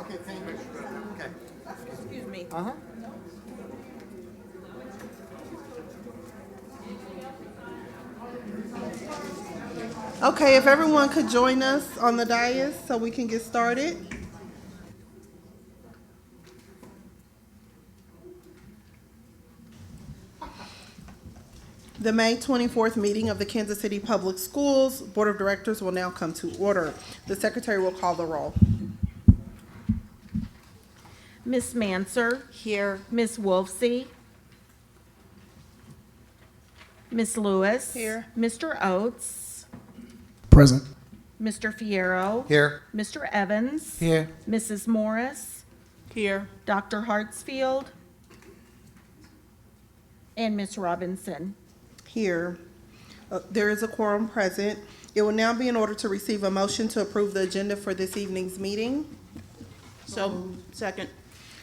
Okay, thank you. Okay. Excuse me. Uh-huh. Okay, if everyone could join us on the dais so we can get started. The May 24th meeting of the Kansas City Public Schools Board of Directors will now come to order. The secretary will call the roll. Miss Manser, Here. Miss Wolfsey, Miss Lewis. Here. Mr. Oates, Present. Mr. Fierro. Here. Mr. Evans. Here. Mrs. Morris, Here. Dr. Hartsfield, and Miss Robinson. Here. There is a quorum present. It will now be in order to receive a motion to approve the agenda for this evening's meeting. Second.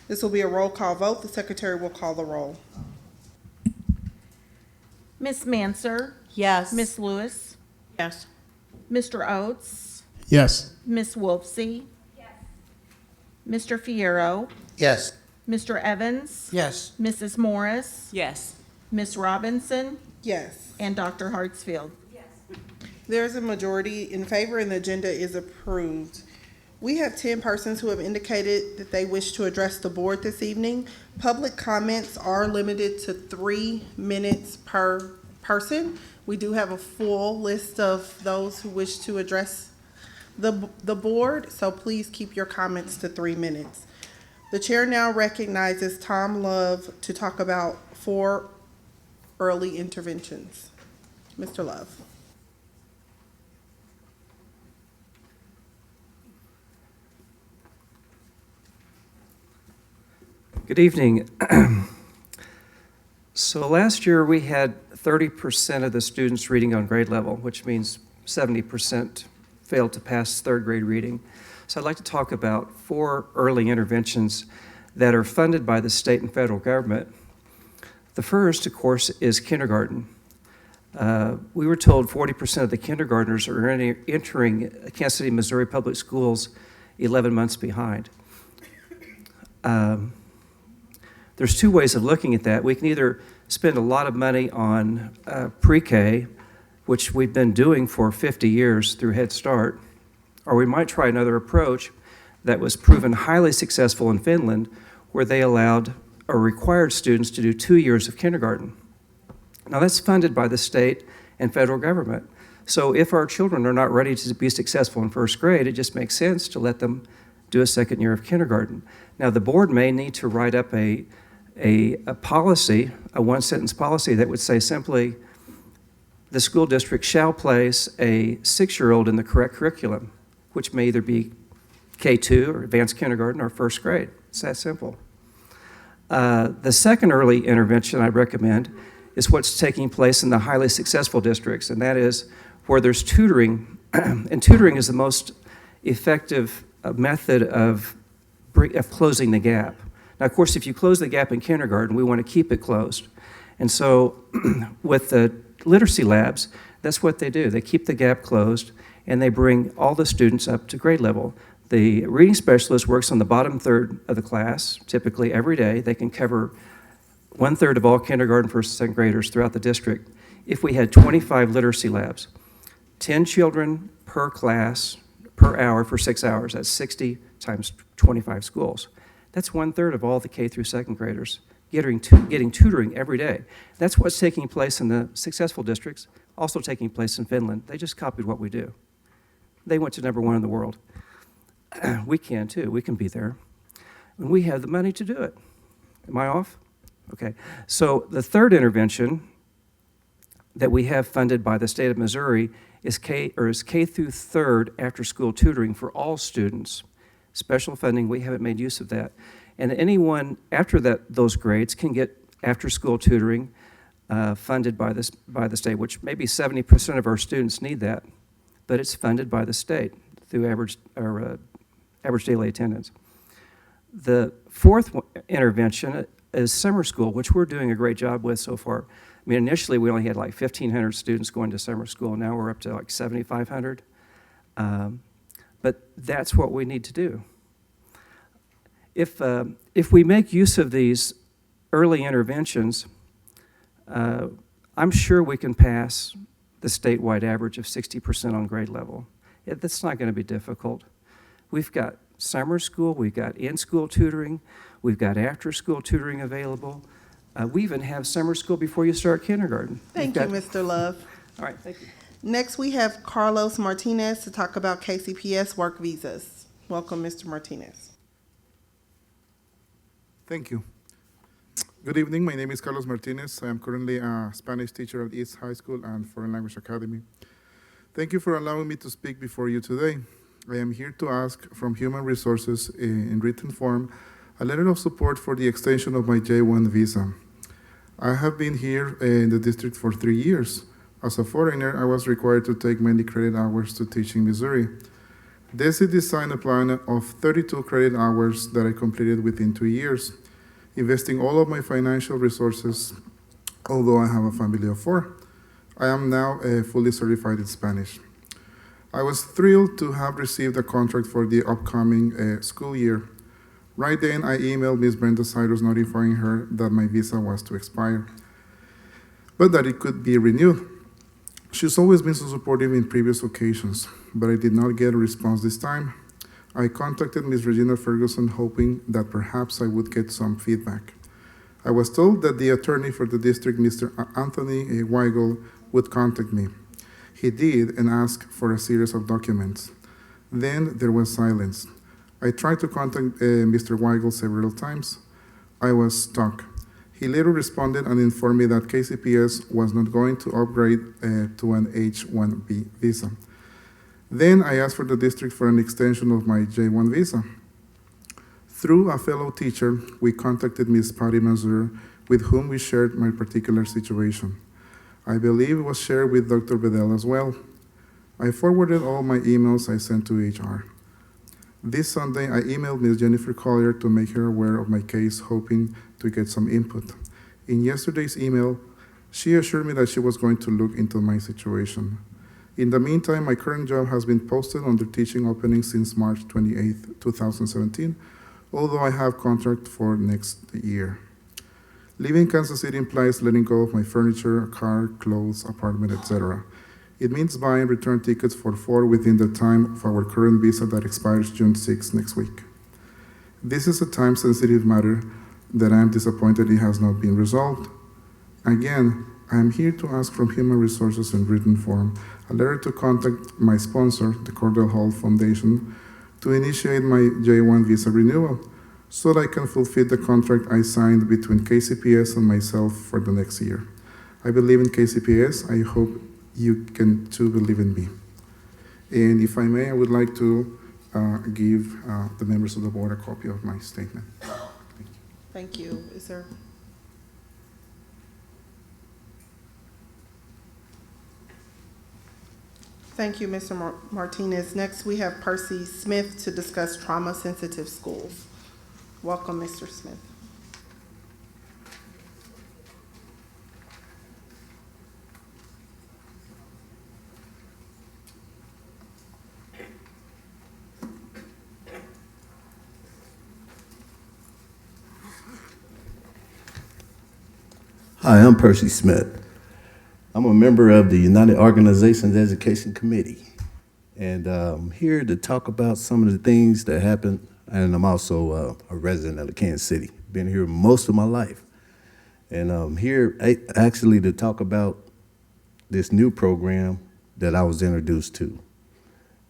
This will be a roll call vote. The secretary will call the roll. Miss Manser, Yes. Miss Lewis, Yes. Mr. Oates, Yes. Miss Wolfsey. Mr. Fierro, Yes. Mr. Evans. Yes. Mrs. Morris, Yes. Miss Robinson, Yes. and Dr. Hartsfield. There is a majority in favor and the agenda is approved. We have 10 persons who have indicated that they wish to address the board this evening. Public comments are limited to 3 minutes per person. We do have a full list of those who wish to address the board, so please keep your comments to 3 minutes. The chair now recognizes Tom Love to talk about 4 early interventions. Mr. Love. Good evening. So last year we had 30% of the students reading on grade level, which means 70% failed to pass third grade reading. So I'd like to talk about 4 early interventions that are funded by the state and federal government. The first, of course, is kindergarten. We were told 40% of the kindergartners are entering Kansas City, Missouri public schools 11 months behind. There's 2 ways of looking at that. We can either spend a lot of money on pre-K, which we've been doing for 50 years through Head Start, or we might try another approach that was proven highly successful in Finland, where they allowed or required students to do 2 years of kindergarten. Now that's funded by the state and federal government. So if our children are not ready to be successful in first grade, it just makes sense to let them do a second year of kindergarten. Now the board may need to write up a policy, a 1-sentence policy that would say simply, the school district shall place a 6-year-old in the correct curriculum, which may either be K2 or advanced kindergarten or first grade. It's that simple. The second early intervention I recommend is what's taking place in the highly successful districts, and that is where there's tutoring, and tutoring is the most effective method of closing the gap. Now, of course, if you close the gap in kindergarten, we want to keep it closed. And so with the literacy labs, that's what they do. They keep the gap closed, and they bring all the students up to grade level. The reading specialist works on the bottom third of the class, typically every day. They can cover 1/3 of all kindergarten, first, and second graders throughout the district. If we had 25 literacy labs, 10 children per class per hour for 6 hours, that's 60 times 25 schools. That's 1/3 of all the K through second graders getting tutoring every day. That's what's taking place in the successful districts, also taking place in Finland. They just copied what we do. They went to #1 in the world. We can too, we can be there. And we have the money to do it. Am I off? Okay, so the third intervention that we have funded by the state of Missouri is K through third after school tutoring for all students. Special funding, we haven't made use of that. And anyone after those grades can get after school tutoring funded by the state, which maybe 70% of our students need that, but it's funded by the state through average daily attendance. The fourth intervention is summer school, which we're doing a great job with so far. I mean, initially we only had like 1,500 students going to summer school. Now we're up to like 7,500. But that's what we need to do. If we make use of these early interventions, I'm sure we can pass the statewide average of 60% on grade level. That's not going to be difficult. We've got summer school, we've got in-school tutoring, we've got after-school tutoring available. We even have summer school before you start kindergarten. Thank you, Mr. Love. All right, thank you. Next, we have Carlos Martinez to talk about KCPS work visas. Welcome, Mr. Martinez. Thank you. Good evening. My name is Carlos Martinez. I am currently a Spanish teacher at East High School and Foreign Language Academy. Thank you for allowing me to speak before you today. I am here to ask from Human Resources in written form a letter of support for the extension of my J1 visa. I have been here in the district for 3 years. As a foreigner, I was required to take many credit hours to teach in Missouri. DESI designed a plan of 32 credit hours that I completed within 2 years, investing all of my financial resources, although I have a family of 4. I am now fully certified in Spanish. I was thrilled to have received a contract for the upcoming school year. Right then, I emailed Ms. Brenda Cyrus notifying her that my visa was to expire, but that it could be renewed. She's always been so supportive in previous occasions, but I did not get a response this time. I contacted Ms. Regina Ferguson hoping that perhaps I would get some feedback. I was told that the attorney for the district, Mr. Anthony Weigel, would contact me. He did and asked for a series of documents. Then there was silence. I tried to contact Mr. Weigel several times. I was stuck. He later responded and informed me that KCPS was not going to upgrade to an H-1B visa. Then I asked for the district for an extension of my J-1 visa. Through a fellow teacher, we contacted Ms. Patty Mazur, with whom we shared my particular situation. I believe it was shared with Dr. Bedell as well. I forwarded all my emails I sent to HR. This Sunday, I emailed Ms. Jennifer Collier to make her aware of my case, hoping to get some input. In yesterday's email, she assured me that she was going to look into my situation. In the meantime, my current job has been posted under teaching openings since March 28, 2017, although I have contract for next year. Leaving Kansas City implies letting go of my furniture, car, clothes, apartment, etc. It means buying return tickets for 4 within the time of our current visa that expires June 6 next week. This is a time-sensitive matter that I am disappointed it has not been resolved. Again, I am here to ask from Human Resources in written form a letter to contact my sponsor, the Cordell Hall Foundation, to initiate my J1 visa renewal so that I can fulfill the contract I signed between KCPS and myself for the next year. I believe in KCPS. I hope you can too believe in me. And if I may, I would like to give the members of the board a copy of my statement. Thank you. Is there? Thank you, Mr. Martinez. Next, we have Percy Smith to discuss trauma-sensitive schools. Welcome, Mr. Smith. Hi, I'm Percy Smith. I'm a member of the United Organizations Education Committee, and I'm here to talk about some of the things that happened, and I'm also a resident of Kansas City. Been here most of my life, and I'm here actually to talk about this new program that I was introduced to,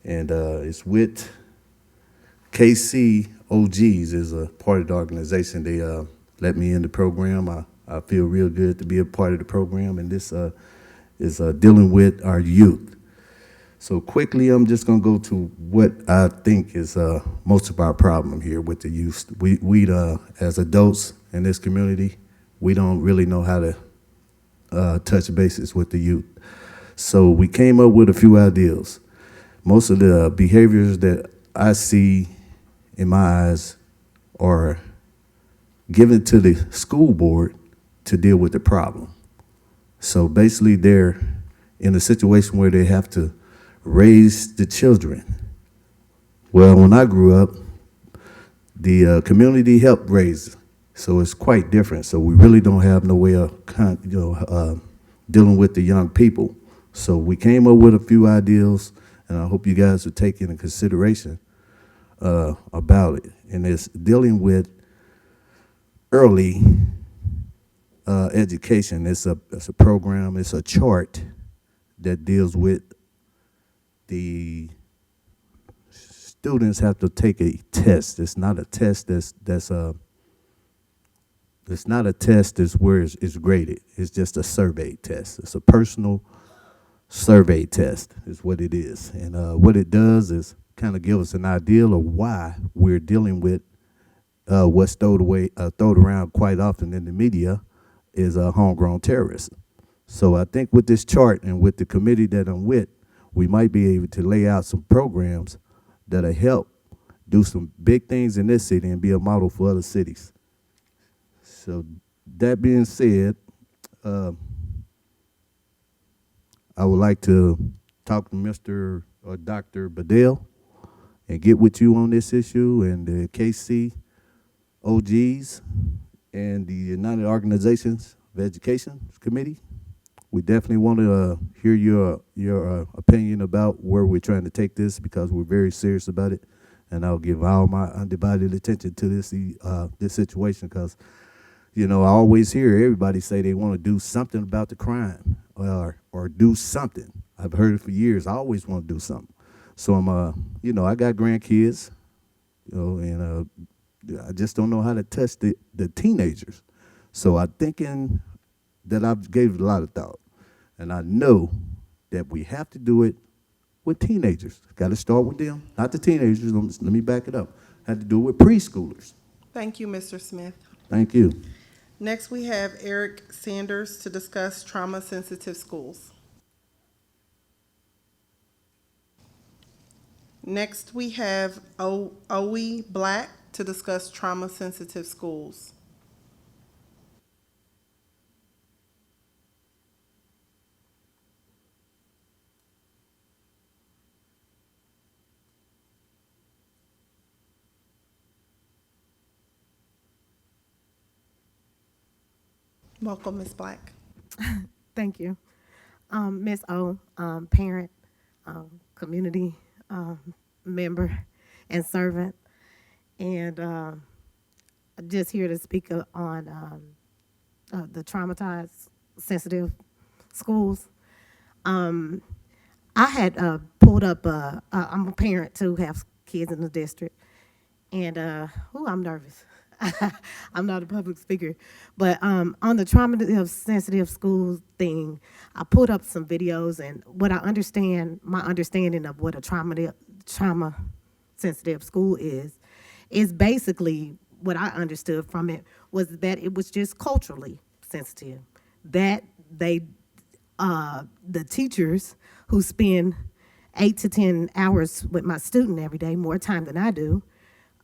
and it's with KCOGs is a part of the organization. They let me in the program. I feel real good to be a part of the program, and this is dealing with our youth. So quickly, I'm just going to go to what I think is most of our problem here with the youth. We as adults in this community, we don't really know how to touch bases with the youth. So we came up with a few ideas. Most of the behaviors that I see in my eyes are given to the school board to deal with the problem. So basically they're in a situation where they have to raise the children. Well, when I grew up, the community help raise. So it's quite different. So we really don't have no way of dealing with the young people. So we came up with a few ideas, and I hope you guys will take into consideration about it. And it's dealing with early education. It's a program. It's a chart that deals with the students have to take a test. It's not a test it's not a test that's where it's graded. It's just a survey test. It's a personal survey test is what it is. And what it does is kind of give us an idea of why we're dealing with what's thrown around quite often in the media is homegrown terrorism. So I think with this chart and with the committee that I'm with, we might be able to lay out some programs that'll help do some big things in this city and be a model for other cities. So that being said, I would like to talk to Mr. or Dr. Bedell and get with you on this issue and the KCOGs and the United Organizations of Education Committee. We definitely want to hear your opinion about where we're trying to take this because we're very serious about it, and I'll give all my undivided attention to this situation because, you know, I always hear everybody say they want to do something about the crime or do something. I've heard it for years. I always want to do something. So I'm, you know, I got grandkids, you know, and I just don't know how to touch the teenagers. So I'm thinking that I've gave it a lot of thought. And I know that we have to do it with teenagers. Got to start with them, not the teenagers. Let me back it up. Had to do it with preschoolers. Thank you, Mr. Smith. Thank you. Next, we have Eric Sanders to discuss trauma-sensitive schools. Next, we have Owe Black to discuss trauma-sensitive schools. Welcome, Ms. Black. Thank you. Ms. O, parent, community member, and servant. And just here to speak on the traumatized, sensitive schools. I had pulled up, I'm a parent too, have kids in the district. And, I'm nervous. I'm not a public speaker, but on the trauma-sensitive schools thing, I pulled up some videos, and what I understand, my understanding of what a trauma-sensitive school is basically what I understood from it was that it was just culturally sensitive. That they, the teachers who spend 8 to 10 hours with my student every day, more time than I do,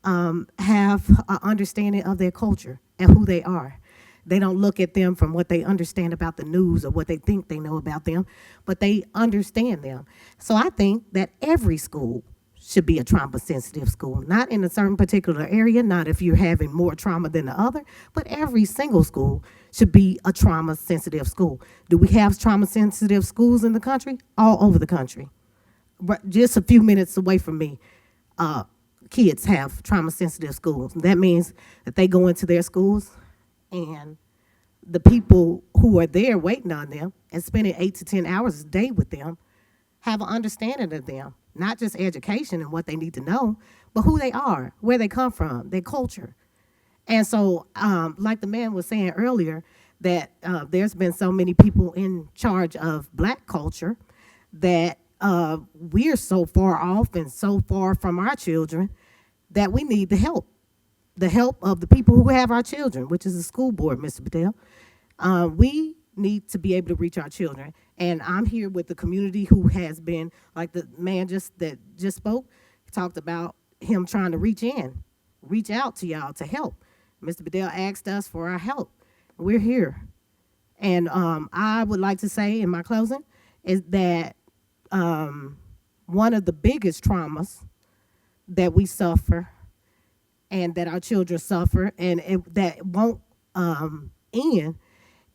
have an understanding of their culture and who they are. They don't look at them from what they understand about the news or what they think they know about them, but they understand them. So I think that every school should be a trauma-sensitive school, not in a certain particular area, not if you're having more trauma than the other, but every single school should be a trauma-sensitive school. Do we have trauma-sensitive schools in the country? All over the country. Just a few minutes away from me, kids have trauma-sensitive schools. That means that they go into their schools and the people who are there waiting on them and spending 8 to 10 hours a day with them have an understanding of them, not just education and what they need to know, but who they are, where they come from, their culture. And so, like the man was saying earlier, that there's been so many people in charge of Black culture that we're so far off and so far from our children that we need the help of the people who have our children, which is the school board, Mr. Bedell. We need to be able to reach our children. And I'm here with the community who has been, like the man that just spoke, talked about him trying to reach out to y'all to help. Mr. Bedell asked us for our help. We're here. And I would like to say in my closing is that one of the biggest traumas that we suffer and that our children suffer, and that won't end,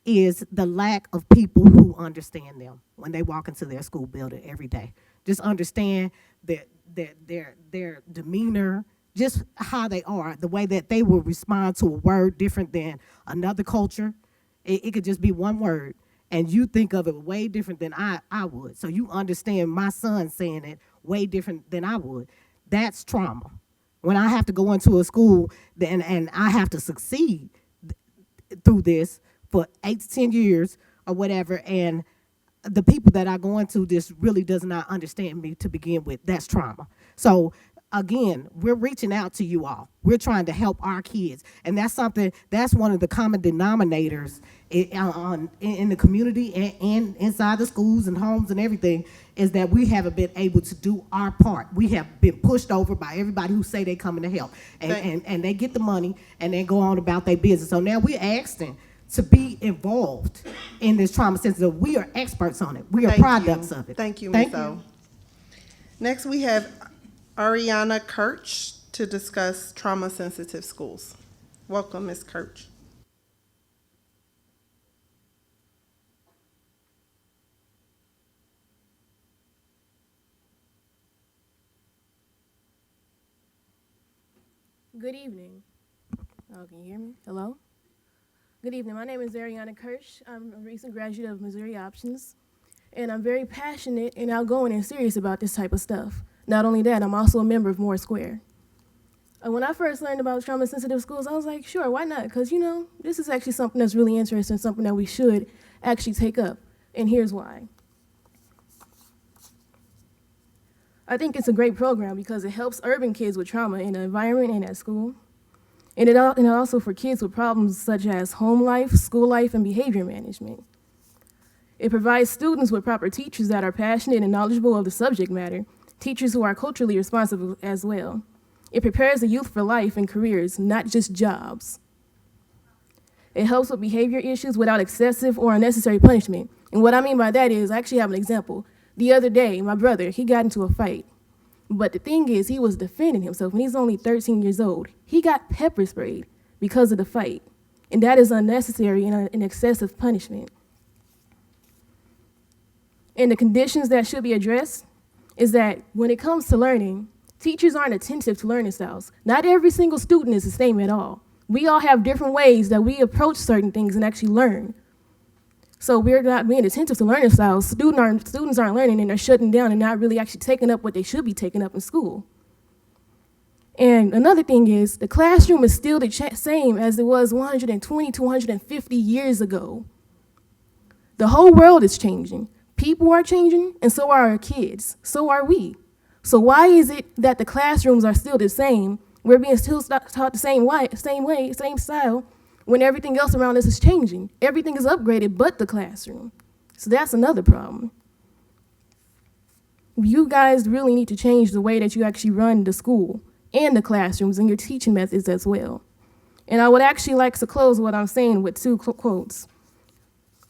is the lack of people who understand them when they walk into their school building every day. Just understand their demeanor, just how they are, the way that they will respond to a word different than another culture. It could just be one word, and you think of it way different than I would. So you understand my son saying it way different than I would. That's trauma. When I have to go into a school and I have to succeed through this for 8 to 10 years or whatever, and the people that I go into this really does not understand me to begin with, that's trauma. So again, we're reaching out to you all. We're trying to help our kids. And that's one of the common denominators in the community and inside the schools and homes and everything, is that we haven't been able to do our part. We have been pushed over by everybody who say they coming to help. And they get the money and they go on about their business. So now we're asking to be involved in this trauma sensitive. We are experts on it. We are products of it. Thank you, Ms. O. Next, we have Ariana Kirch to discuss trauma-sensitive schools. Welcome, Ms. Kirch. Good evening. Oh, can you hear me? Hello? Good evening. My name is Ariana Kirsch. I'm a recent graduate of Missouri Options, and I'm very passionate and outgoing and serious about this type of stuff. Not only that, I'm also a member of Moore Square. When I first learned about trauma-sensitive schools, I was like, sure, why not? Because, this is actually something that's really interesting, something that we should actually take up, and here's why. I think it's a great program because it helps urban kids with trauma in the environment and at school. And it also for kids with problems such as home life, school life, and behavior management. It provides students with proper teachers that are passionate and knowledgeable of the subject matter, teachers who are culturally responsible as well. It prepares the youth for life and careers, not just jobs. It helps with behavior issues without excessive or unnecessary punishment. And what I mean by that is, I actually have an example. The other day, my brother, he got into a fight. But the thing is, he was defending himself, and he's only 13 years old. He got pepper sprayed because of the fight, and that is unnecessary and an excessive punishment. And the conditions that should be addressed is that when it comes to learning, teachers aren't attentive to learning styles. Not every single student is the same at all. We all have different ways that we approach certain things and actually learn. So we're not being attentive to learning styles. Students aren't learning, and they're shutting down and not really actually taking up what they should be taking up in school. And another thing is, the classroom is still the same as it was 120 to 150 years ago. The whole world is changing. People are changing, and so are our kids. So are we. So why is it that the classrooms are still the same? We're being still taught the same way, same style, when everything else around us is changing. Everything is upgraded but the classroom. So that's another problem. You guys really need to change the way that you actually run the school and the classrooms and your teaching methods as well. And I would actually like to close what I'm saying with two quotes.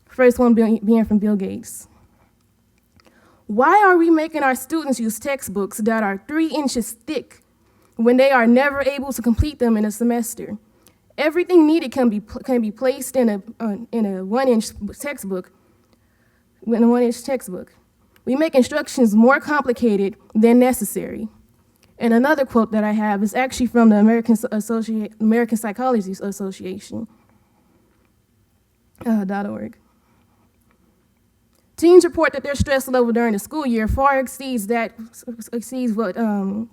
First one being from Bill Gates. Why are we making our students use textbooks that are 3 inches thick when they are never able to complete them in a semester? Everything needed can be placed in a 1-inch textbook. In a 1-inch textbook, we make instructions more complicated than necessary. And another quote that I have is actually from the American Psychology Association .org. Teens report that their stress level during the school year far exceeds what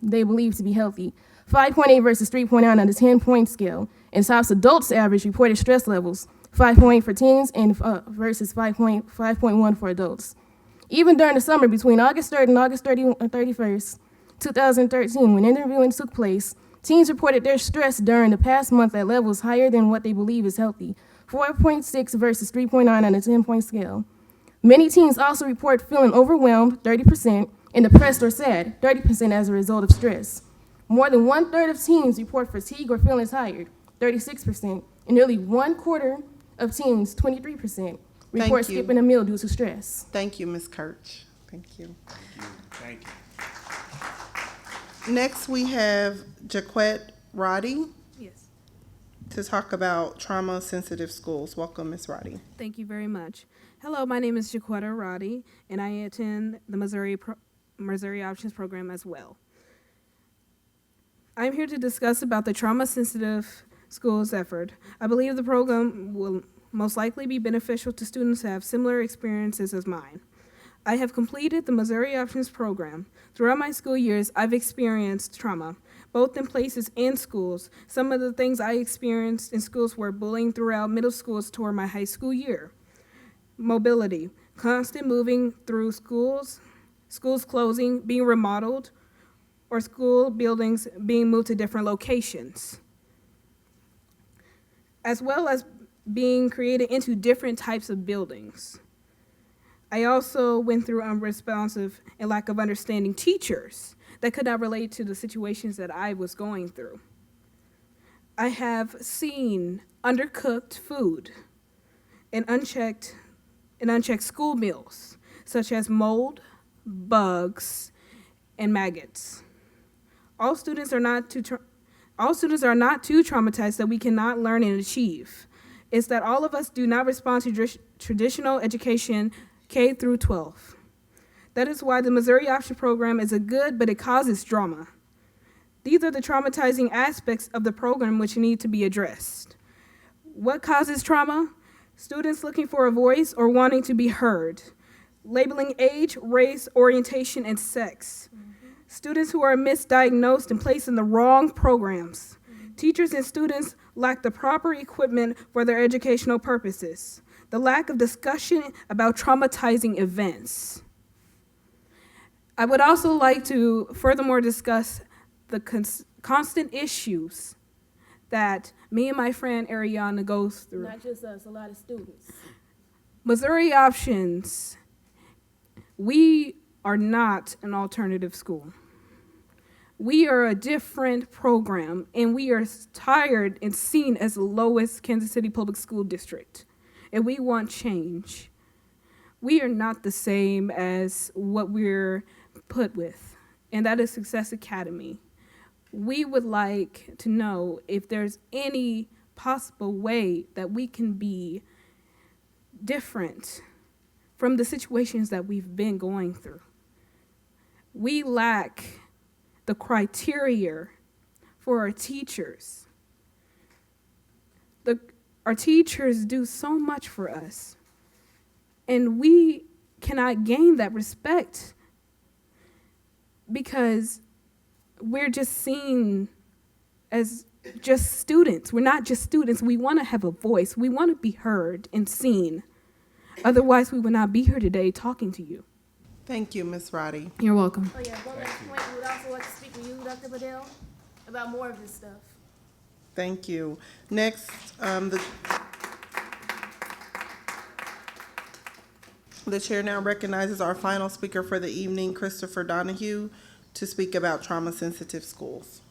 they believe to be healthy. 5.8 versus 3.9 on the 10-point scale. And tops adults' average reported stress levels, 5.8 for teens and versus 5.1 for adults. Even during the summer between August 3rd and August 31st, 2013, when interviewing took place, teens reported their stress during the past month at levels higher than what they believe is healthy, 4.6 versus 3.9 on the 10-point scale. Many teens also report feeling overwhelmed, 30%, and depressed or sad, 30% as a result of stress. More than 1/3 of teens report fatigue or feeling tired, 36%, and nearly 1/4 of teens, 23%, report skipping a meal due to stress. Thank you, Ms. Kirch. Thank you. Thank you. Next, we have Jaquette Roddy Yes, to talk about trauma-sensitive schools. Welcome, Ms. Roddy. thank you very much. Hello, my name is Jaquetta Roddy, and I attend the Missouri Options Program as well. I'm here to discuss about the trauma-sensitive schools effort. I believe the program will most likely be beneficial to students who have similar experiences as mine. I have completed the Missouri Options Program. Throughout my school years, I've experienced trauma, both in places and schools. Some of the things I experienced in schools were bullying throughout middle schools toward my high school year. Mobility, constant moving through schools closing, being remodeled, or school buildings being moved to different locations, as well as being created into different types of buildings. I also went through unresponsive and lack of understanding teachers that could not relate to the situations that I was going through. I have seen undercooked food and unchecked school meals, such as mold, bugs, and maggots. All students are not too traumatized that we cannot learn and achieve. It's that all of us do not respond to traditional education K through 12. That is why the Missouri Option Program is a good, but it causes drama. These are the traumatizing aspects of the program which need to be addressed. What causes trauma? Students looking for a voice or wanting to be heard. Labeling age, race, orientation, and sex. Students who are misdiagnosed and placed in the wrong programs. Teachers and students lack the proper equipment for their educational purposes. The lack of discussion about traumatizing events. I would also like to furthermore discuss the constant issues that me and my friend Ariana goes through. Not just us, a lot of students. Missouri Options, we are not an alternative school. We are a different program, and we are tired and seen as the lowest Kansas City Public School District, and we want change. We are not the same as what we're put with, and that is Success Academy. We would like to know if there's any possible way that we can be different from the situations that we've been going through. We lack the criteria for our teachers. Our teachers do so much for us, and we cannot gain that respect because we're just seen as just students. We're not just students. We want to have a voice. We want to be heard and seen. Otherwise, we would not be here today talking to you. Thank you, Ms. Roddy. You're welcome. Oh yeah, one last point. We would also like to speak with you, Dr. Bedell, about more of this stuff. Thank you. Next, the chair now recognizes our final speaker for the evening, Christopher Donahue, to speak about trauma-sensitive schools.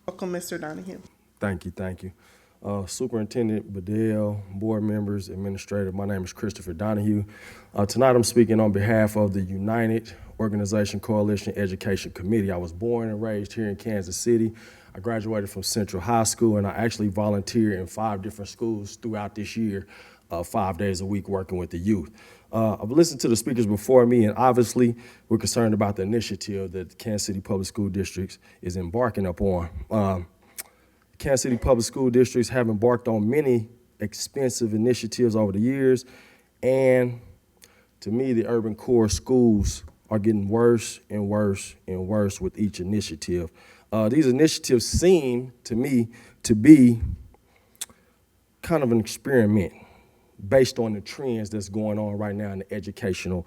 Welcome, Mr. Donahue. Thank you. Superintendent Bedell, board members, administrator, my name is Christopher Donahue. Tonight I'm speaking on behalf of the United Organization Coalition Education Committee. I was born and raised here in Kansas City. I graduated from Central High School, and I actually volunteer in 5 different schools throughout this year, 5 days a week working with the youth. I've listened to the speakers before me, and obviously we're concerned about the initiative that the Kansas City Public School Districts is embarking upon. Kansas City Public School Districts have embarked on many expensive initiatives over the years, and to me, the urban core schools are getting worse and worse and worse with each initiative. These initiatives seem to me to be kind of an experiment based on the trends that's going on right now in the educational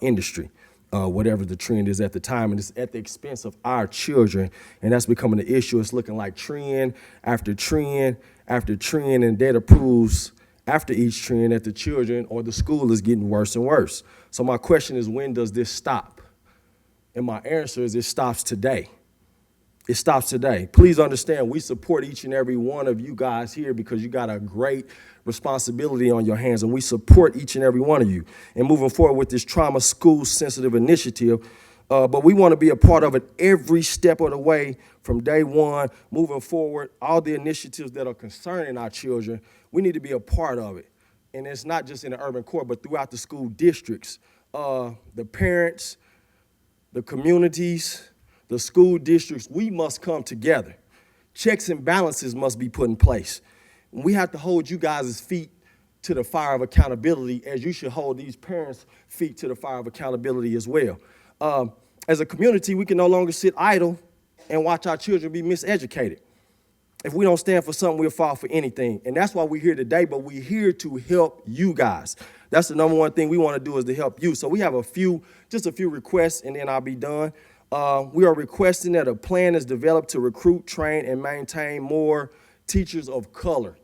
industry. Whatever the trend is at the time, and it's at the expense of our children, and that's becoming the issue. It's looking like trend after trend after trend, and data proves after each trend that the children or the school is getting worse and worse. So my question is, when does this stop? And my answer is, it stops today. it stops today. Please understand, we support each and every one of you guys here because you got a great responsibility on your hands, and we support each and every one of you. And moving forward with this trauma school sensitive initiative, but we want to be a part of it every step of the way from day one, moving forward, all the initiatives that are concerning our children, we need to be a part of it. And it's not just in the urban core, but throughout the school districts, the parents, the communities, the school districts, we must come together. Checks and balances must be put in place. We have to hold you guys' feet to the fire of accountability, as you should hold these parents' feet to the fire of accountability as well. As a community, we can no longer sit idle and watch our children be miseducated. If we don't stand for something, we'll fall for anything. And that's why we're here today, but we're here to help you guys. That's the number one thing we want to do, is to help you. So we have just a few requests, and then I'll be done. We are requesting that a plan is developed to recruit, train, and maintain more teachers of color.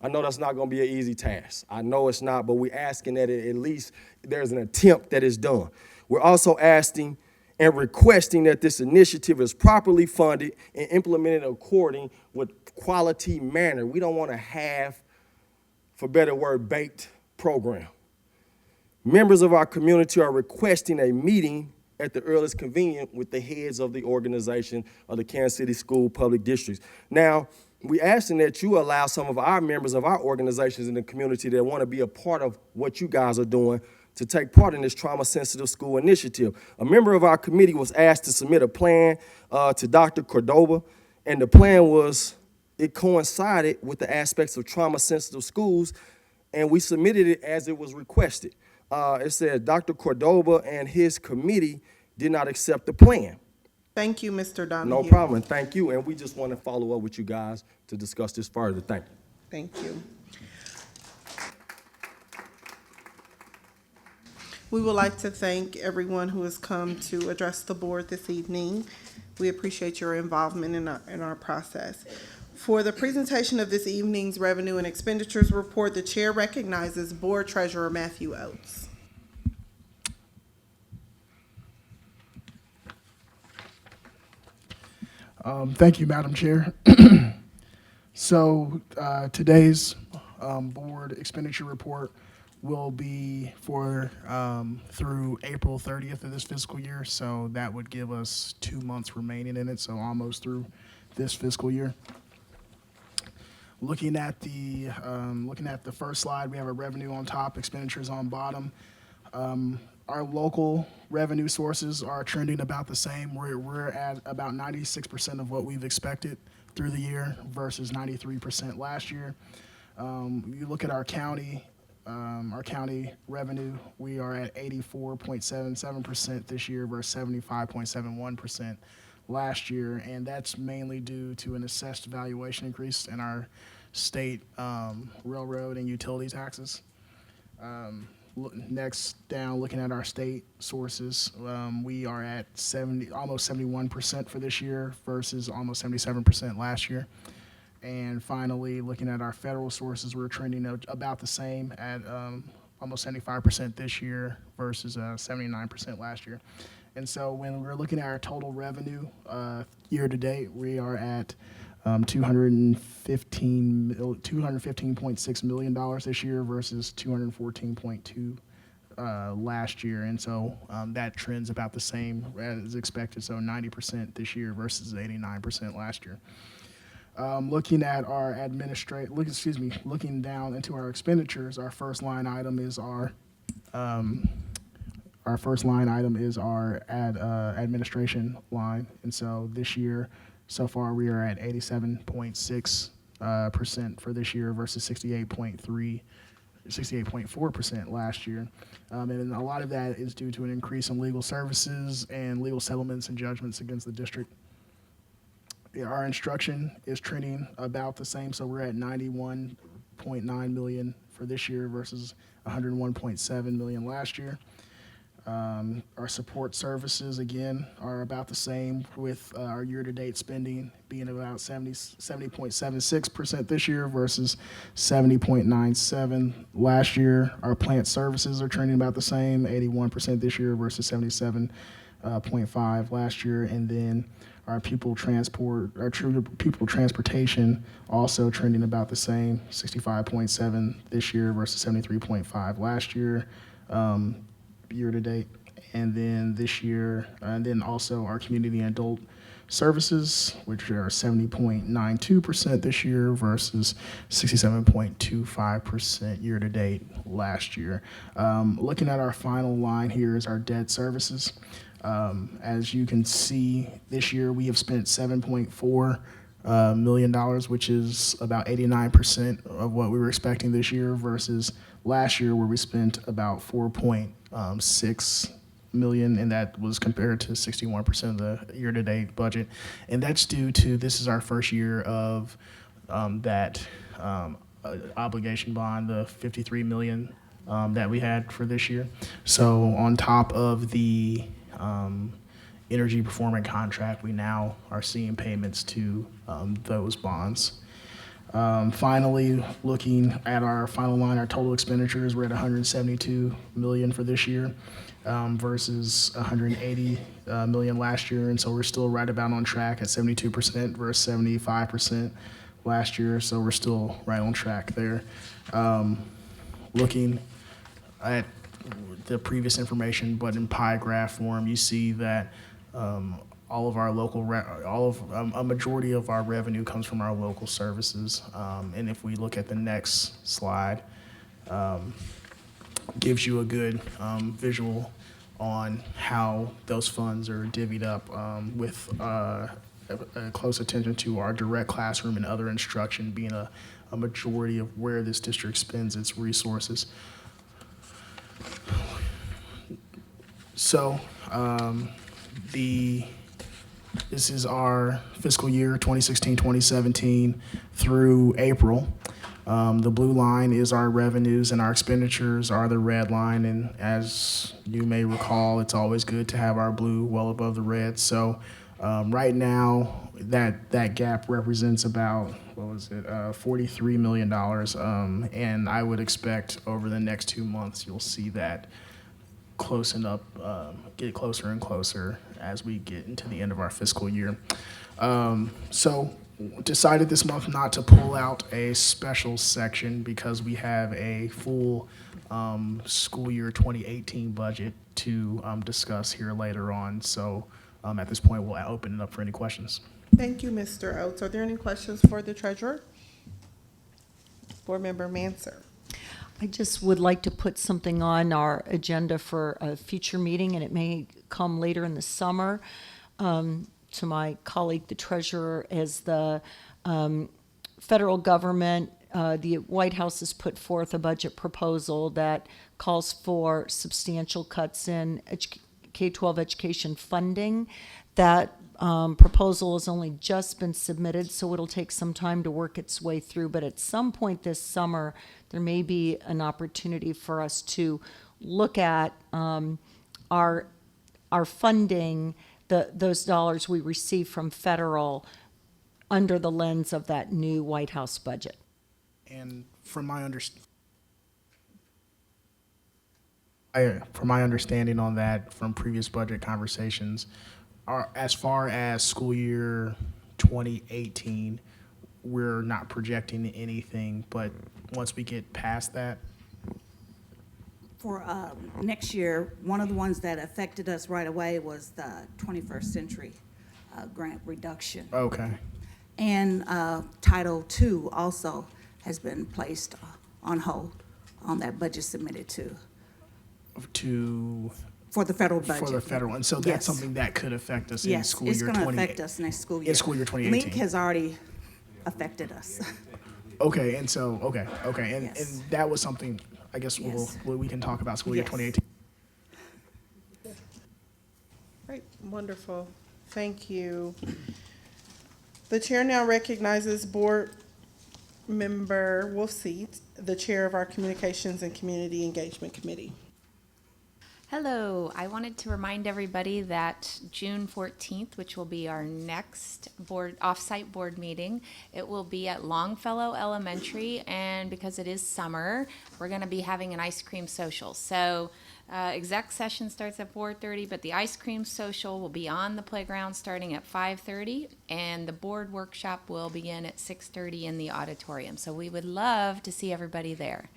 I know that's not going to be an easy task. I know it's not, but we're asking that at least there's an attempt that is done. We're also asking and requesting that this initiative is properly funded and implemented according with quality manner. We don't want to have, for better word, baked program. Members of our community are requesting a meeting at the earliest convenient with the heads of the organization of the Kansas City School Public Districts. Now, we asking that you allow some of our members of our organizations in the community that want to be a part of what you guys are doing to take part in this trauma-sensitive school initiative. A member of our committee was asked to submit a plan to Dr. Cordoba, and the plan it coincided with the aspects of trauma-sensitive schools, and we submitted it as it was requested. It said Dr. Cordoba and his committee did not accept the plan. Thank you, Mr. Donahue. No problem, thank you, and we just want to follow up with you guys to discuss this further. Thank you. Thank you. We would like to thank everyone who has come to address the board this evening. We appreciate your involvement in our process. For the presentation of this evening's revenue and expenditures report, the chair recognizes Board Treasurer Matthew Oates. Thank you, Madam Chair. So today's board expenditure report will be for through April 30th of this fiscal year. So that would give us 2 months remaining in it, so almost through this fiscal year. Looking at the first slide, we have a revenue on top, expenditures on bottom. Our local revenue sources are trending about the same. We're at about 96% of what we've expected through the year versus 93% last year. You look at our county revenue, we are at 84.77% this year versus 75.71% last year, and that's mainly due to an assessed valuation increase in our state railroad and utility taxes. Next down, looking at our state sources, we are at almost 71% for this year versus almost 77% last year. And finally, looking at our federal sources, we're trending about the same at almost 75% this year versus 79% last year. And so when we're looking at our total revenue year to date, we are at $215.6 million this year versus $214.2 last year. And so that trend's about the same as expected. So 90% this year versus 89% last year. Looking at our looking down into our expenditures, our first line item is our administration line. And so this year, so far, we are at 87.6% for this year versus 68.4% last year. And a lot of that is due to an increase in legal services and legal settlements and judgments against the district. Our instruction is trending about the same, so we're at 91.9 million for this year versus 101.7 million last year. Our support services, again, are about the same, with our year-to-date spending being about 70.76% this year versus 70.97% last year. Our plant services are trending about the same, 81% this year versus 77.5% last year. And then Our pupil transportation also trending about the same, 65.7 this year versus 73.5 last year, year to date. And then this year, and then also our community and adult services, which are 70.92% this year versus 67.25% year to date last year. Looking at our final line here is our debt services. As you can see, this year we have spent $7.4 million, which is about 89% of what we were expecting this year versus last year where we spent about 4.6 million, and that was compared to 61% of the year-to-date budget. And that's due to this is our first year of that obligation bond, the 53 million that we had for this year. So on top of the energy performance contract, we now are seeing payments to those bonds. Finally, looking at our final line, our total expenditures, we're at 172 million for this year versus 180 million last year, and so we're still right about on track at 72% versus 75% last year, so we're still right on track there. Looking at the previous information, but in pie graph form, you see that all of our local, a majority of our revenue comes from our local services. And if we look at the next slide, gives you a good visual on how those funds are divvied up with a close attention to our direct classroom and other instruction being a majority of where this district spends its resources. So this is our fiscal year 2016-2017 through April. The blue line is our revenues and our expenditures are the red line. And as you may recall, it's always good to have our blue well above the red. So right now, that gap represents about, $43 million. And I would expect over the next 2 months, you'll see that get closer and closer as we get into the end of our fiscal year. So decided this month not to pull out a special section because we have a full school year 2018 budget to discuss here later on. So at this point, we'll open it up for any questions. Thank you, Mr. Oates. Are there any questions for the treasurer? Board Member Manser. I just would like to put something on our agenda for a future meeting, and it may come later in the summer, to my colleague, the treasurer, as the federal government, the White House has put forth a budget proposal that calls for substantial cuts in K-12 education funding. That proposal has only just been submitted, so it'll take some time to work its way through. But at some point this summer, there may be an opportunity for us to look at our funding, those dollars we receive from federal, under the lens of that new White House budget. And from my understanding on that from previous budget conversations, as far as school year 2018, we're not projecting anything, but once we get past that. For next year, one of the ones that affected us right away was the 21st Century grant reduction. Okay. And Title II also has been placed on hold on that budget submitted for the federal budget. For the federal, and so that's Yes. something that could affect us in school year 2018. Yes, it's going to affect us next school year. In school year 2018. Link has already affected us. Okay, and so, okay, and Yes. and that was something, I guess Yes. we can talk about school year Yes. 2018. Great, wonderful. Thank you. The chair now recognizes Board Member Wolfseed, the chair of our Communications and Community Engagement Committee. Hello, I wanted to remind everybody that June 14th, which will be our next off-site board meeting, it will be at Longfellow Elementary, and because it is summer, we're going to be having an ice cream social. So Exec session starts at 4:30, but the ice cream social will be on the playground starting at 5:30, and the board workshop will begin at 6:30 in the auditorium. So we would love to see everybody there.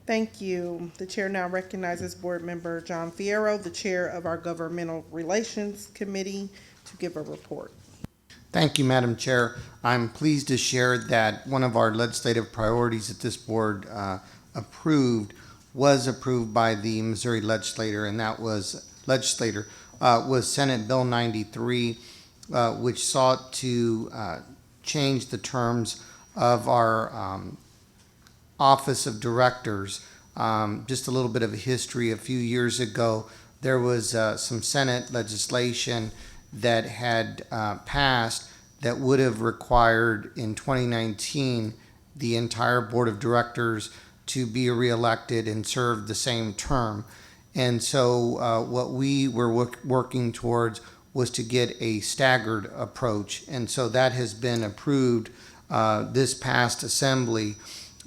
Thank you. The chair now recognizes Board Member John Fierro, the chair of our Governmental Relations Committee, to give a report. Thank you, Madam Chair. I'm pleased to share that one of our legislative priorities that this board was approved by the Missouri legislator, and that was Senate Bill 93, which sought to change the terms of our Office of Directors. Just a little bit of a history. A few years ago, there was some Senate legislation that had passed that would have required in 2019 the entire Board of Directors to be reelected and serve the same term. And so what we were working towards was to get a staggered approach. And so that has been approved this past assembly.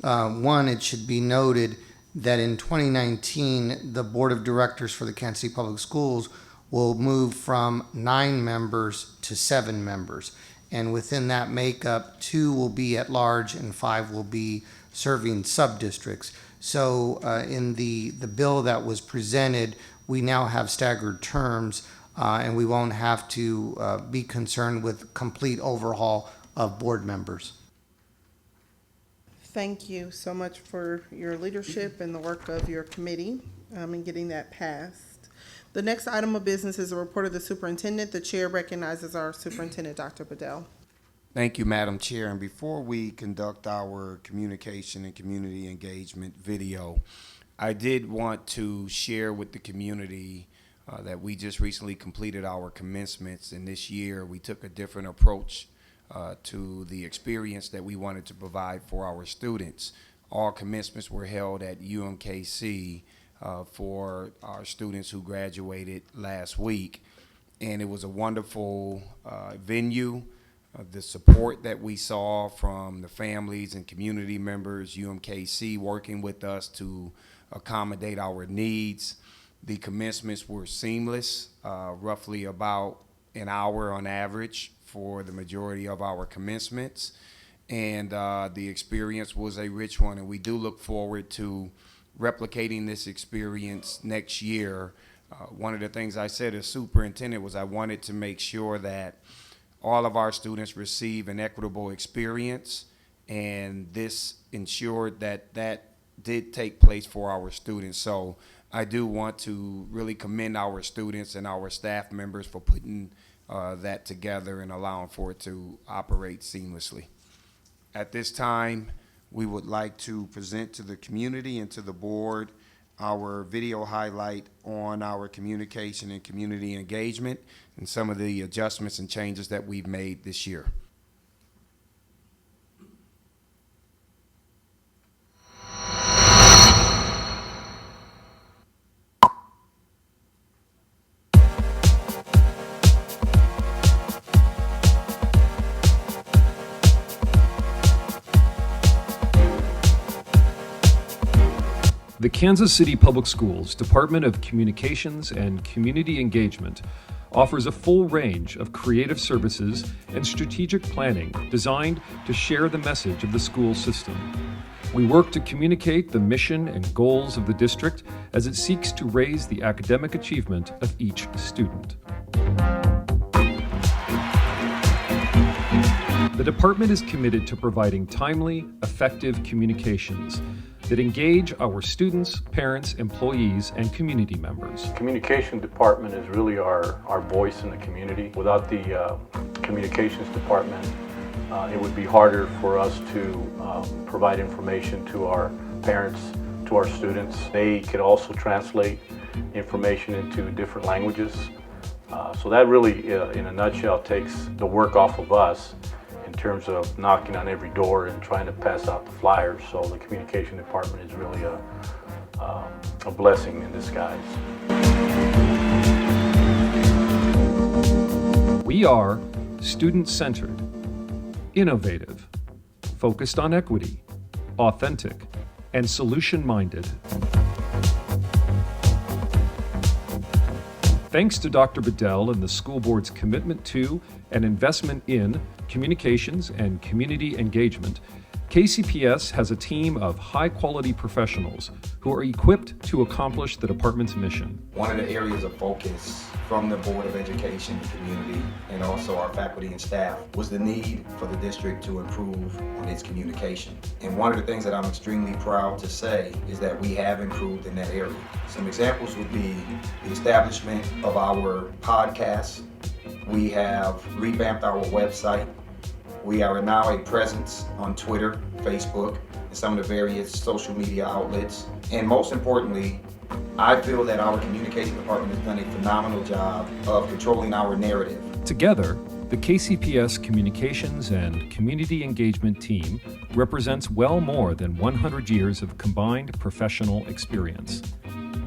One, it should be noted that in 2019, the Board of Directors for the Kansas City Public Schools will move from 9 members to 7 members. And within that makeup, 2 will be at large and 5 will be serving sub-districts. So in the bill that was presented, we now have staggered terms, and we won't have to be concerned with complete overhaul of board members. Thank you so much for your leadership and the work of your committee in getting that passed. The next item of business is a report of the superintendent. The chair recognizes our superintendent, Dr. Bedell. Thank you, Madam Chair. And before we conduct our communication and community engagement video, I did want to share with the community that we just recently completed our commencements, and this year we took a different approach to the experience that we wanted to provide for our students. All commencements were held at UMKC for our students who graduated last week, and it was a wonderful venue. The support that we saw from the families and community members, UMKC working with us to accommodate our needs. The commencements were seamless, roughly about an hour on average for the majority of our commencements, and the experience was a rich one, and we do look forward to replicating this experience next year. One of the things I said as superintendent was I wanted to make sure that all of our students receive an equitable experience, and this ensured that that did take place for our students. So I do want to really commend our students and our staff members for putting that together and allowing for it to operate seamlessly. At this time, we would like to present to the community and to the board our video highlight on our communication and community engagement and some of the adjustments and changes that we've made this year. The Kansas City Public Schools Department of Communications and Community Engagement offers a full range of creative services and strategic planning designed to share the message of the school system. We work to communicate the mission and goals of the district as it seeks to raise the academic achievement of each student. The department is committed to providing timely, effective communications that engage our students, parents, employees, and community members. Communication department is really our voice in the community. Without the communications department, it would be harder for us to provide information to our parents, to our students. They could also translate information into different languages. So that really, in a nutshell, takes the work off of us in terms of knocking on every door and trying to pass out the flyers. So the communication department is really a blessing in disguise. We are student-centered, innovative, focused on equity, authentic, and solution-minded. Thanks to Dr. Bedell and the school board's commitment to and investment in communications and community engagement, KCPS has a team of high-quality professionals who are equipped to accomplish the department's mission. One of the areas of focus from the Board of Education, the community, and also our faculty and staff was the need for the district to improve on its communication. And one of the things that I'm extremely proud to say is that we have improved in that area. Some examples would be the establishment of our podcast. We have revamped our website. We are now a presence on Twitter, Facebook, and some of the various social media outlets. And most importantly, I feel that our communication department has done a phenomenal job of controlling our narrative. Together, the KCPS Communications and Community Engagement team represents well more than 100 years of combined professional experience.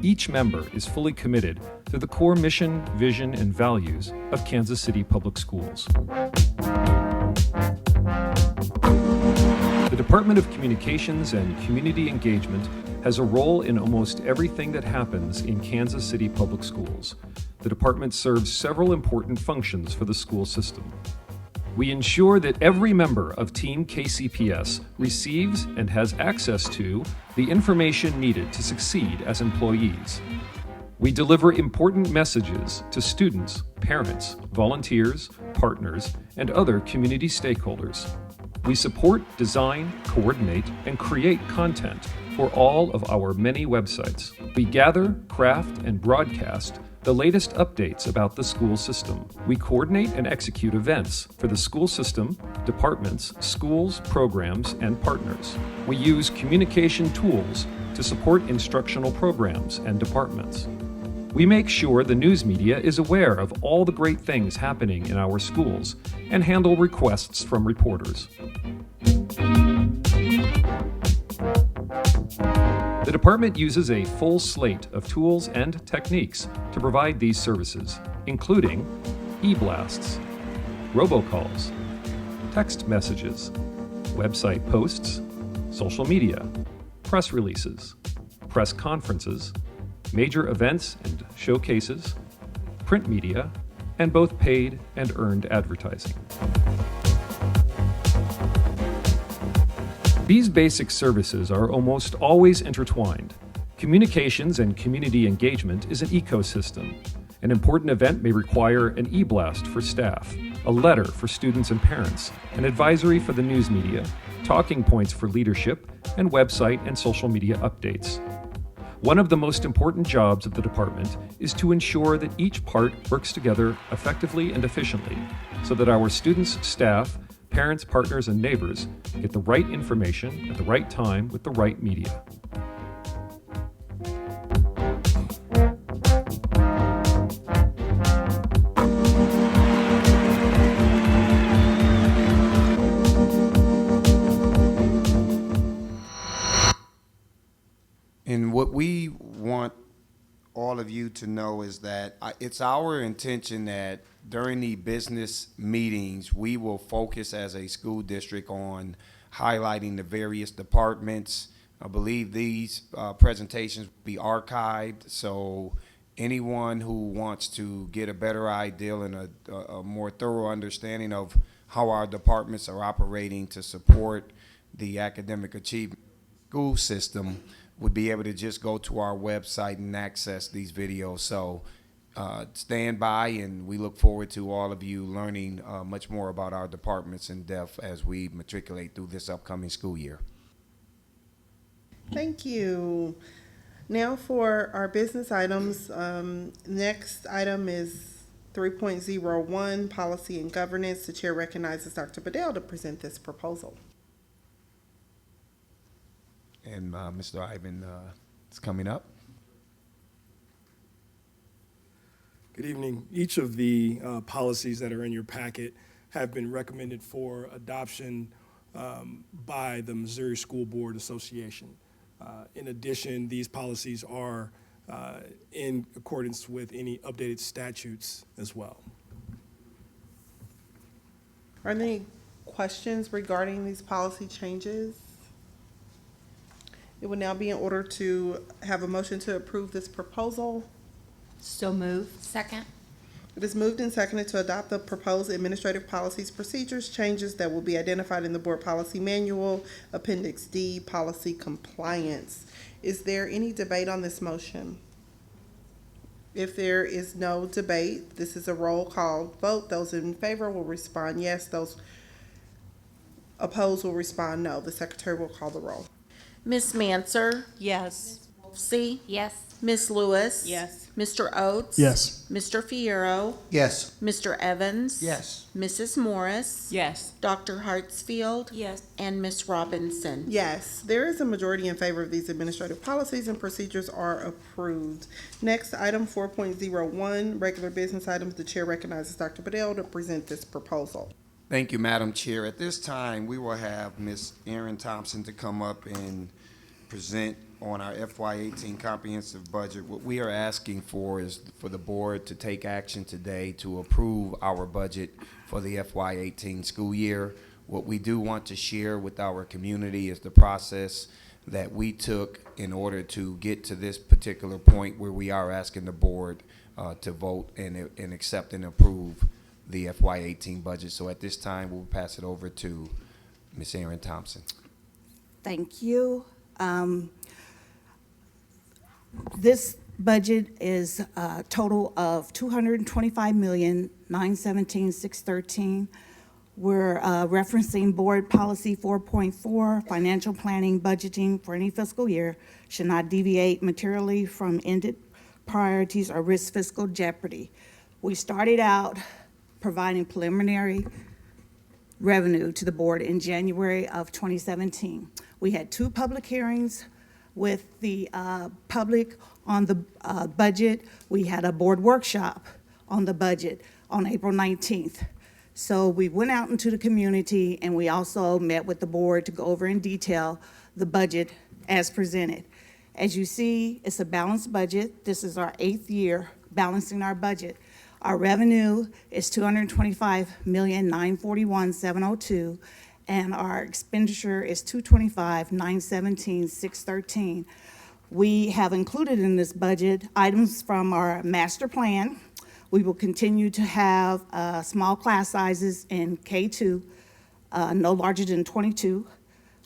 Each member is fully committed to the core mission, vision, and values of Kansas City Public Schools. The Department of Communications and Community Engagement has a role in almost everything that happens in Kansas City Public Schools. The department serves several important functions for the school system. We ensure that every member of Team KCPS receives and has access to the information needed to succeed as employees. We deliver important messages to students, parents, volunteers, partners, and other community stakeholders. We support, design, coordinate, and create content for all of our many websites. We gather, craft, and broadcast the latest updates about the school system. We coordinate and execute events for the school system, departments, schools, programs, and partners. We use communication tools to support instructional programs and departments. We make sure the news media is aware of all the great things happening in our schools and handle requests from reporters. The department uses a full slate of tools and techniques to provide these services, including e-blasts, robocalls, text messages, website posts, social media, press releases, press conferences, major events and showcases, print media, and both paid and earned advertising. These basic services are almost always intertwined. Communications and community engagement is an ecosystem. An important event may require an e-blast for staff, a letter for students and parents, an advisory for the news media, talking points for leadership, and website and social media updates. One of the most important jobs of the department is to ensure that each part works together effectively and efficiently so that our students, staff, parents, partners, and neighbors get the right information at the right time with the right media. And what we want all of you to know is that it's our intention that during the business meetings, we will focus as a school district on highlighting the various departments. I believe these presentations will be archived, so anyone who wants to get a better idea and a more thorough understanding of how our departments are operating to support the academic achievement school system would be able to just go to our website and access these videos. So stand by, and we look forward to all of you learning much more about our departments in depth as we matriculate through this upcoming school year. Thank you. Now for our business items. Next item is 3.01, Policy and Governance. The chair recognizes Dr. Bedell to present this proposal. And Mr. Ivan is coming up. Good evening. Each of the policies that are in your packet have been recommended for adoption by the Missouri School Board Association. In addition, these policies are in accordance with any updated statutes as well. Are there any questions regarding these policy changes? It would now be in order to have a motion to approve this proposal. So moved. Second. It is moved and seconded to adopt the proposed administrative policies, procedures, changes that will be identified in the Board Policy Manual, Appendix D, Policy Compliance. Is there any debate on this motion? If there is no debate, this is a roll call vote. Those in favor will respond yes. Those opposed will respond no. The secretary will call the roll. Miss Manser, Yes. C. Yes. Miss Lewis. Yes. Mr. Oates. Yes. Mr. Fierro. Yes. Mr. Evans. Yes. Mrs. Morris. Yes. Dr. Hartsfield. Yes. And Miss Robinson. Yes, there is a majority in favor of these administrative policies and procedures are approved. Next, item 4.01, regular business items. The chair recognizes Dr. Bedell to present this proposal. Thank you, Madam Chair. At this time, we will have Ms. Erin Thompson to come up and present on our FY18 comprehensive budget. What we are asking for is for the board to take action today to approve our budget for the FY18 school year. What we do want to share with our community is the process that we took in order to get to this particular point where we are asking the board to vote and accept and approve the FY18 budget. So at this time, we'll pass it over to Ms. Erin Thompson. Thank you. This budget is a total of $225,917,613. We're referencing Board Policy 4.4, financial planning, budgeting for any fiscal year should not deviate materially from ended priorities or risk fiscal jeopardy. We started out providing preliminary revenue to the board in January of 2017. We had 2 public hearings with the public on the budget. We had a board workshop on the budget on April 19th. So we went out into the community and we also met with the board to go over in detail the budget as presented. As you see, it's a balanced budget. This is our 8th year balancing our budget. Our revenue is $225,941,702, and our expenditure is $225,917,613. We have included in this budget items from our master plan. We will continue to have small class sizes in K2, no larger than 22.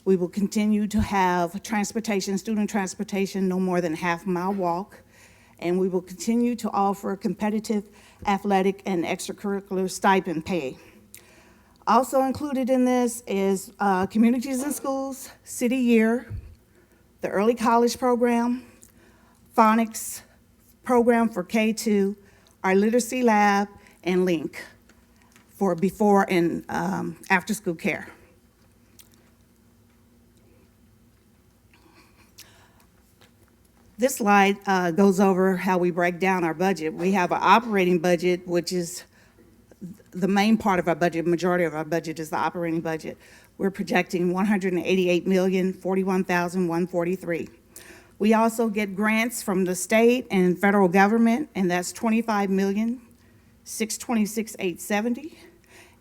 We will continue to have transportation, student transportation, no more than half-mile walk. And we will continue to offer competitive athletic and extracurricular stipend pay. Also included in this is Communities in Schools, City Year, the Early College Program, Phonics Program for K2, our Literacy Lab, and Link for before and after school care. This slide goes over how we break down our budget. We have an operating budget, which is the main part of our budget. Majority of our budget is the operating budget. We're projecting $188,041,143. We also get grants from the state and federal government, and that's $25,626,870.